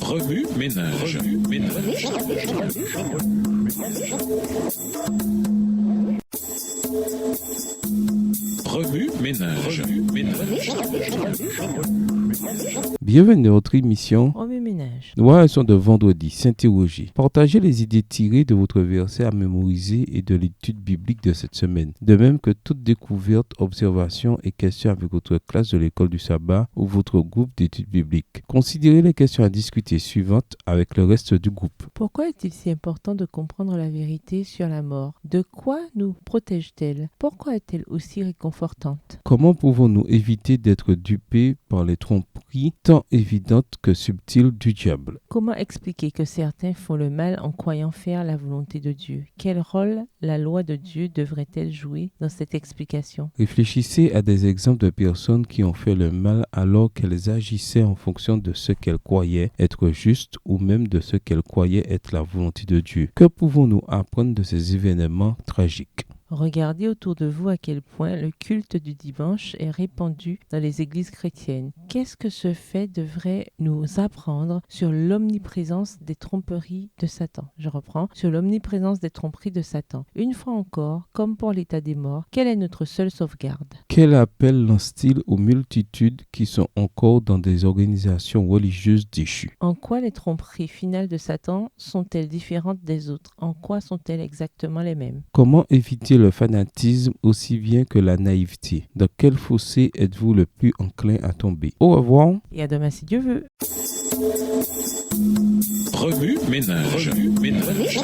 Remue ménage. Remue ménage. Bienvenue à notre émission Remue ménage. Nouvelle leçon de vendredi, s'interroger. Partagez les idées tirées de votre verset à mémoriser et de l'étude biblique de cette semaine. De même que toute découverte, observation et question avec votre classe de l'école du sabbat ou votre groupe d'études bibliques. Considérez les questions à discuter suivantes avec le reste du groupe. Pourquoi est-il si important de comprendre la vérité sur la mort? De quoi nous protège-t-elle? Pourquoi est-elle aussi réconfortante? Comment pouvons-nous éviter d'être dupés par les tromperies tant évidentes que subtiles du diable? Comment expliquer que certains font le mal en croyant faire la volonté de Dieu? Quel rôle la loi de Dieu devrait-elle jouer dans cette explication? Réfléchissez à des exemples de personnes qui ont fait le mal alors qu'elles agissaient en fonction de ce qu'elles croyaient être juste ou même de ce qu'elles croyaient être la volonté de Dieu. Que pouvons-nous apprendre de ces événements tragiques? Regardez autour de vous à quel point le culte du dimanche est répandu dans les églises chrétiennes. Qu'est-ce que ce fait devrait nous apprendre sur l'omniprésence des tromperies de Satan? Je reprends, sur l'omniprésence des tromperies de Satan. Une fois encore, comme pour l'état des morts, quelle est notre seule sauvegarde? Quel appel lance-t-il aux multitudes qui sont encore dans des organisations religieuses déchues? En quoi les tromperies finales de Satan sont-elles différentes des autres? En quoi sont-elles exactement les mêmes? Comment éviter le fanatisme aussi bien que la naïveté? Dans quel fossé êtes-vous le plus enclin à tomber? Au revoir. Et à demain si Dieu veut. Remue ménage. Remue ménage.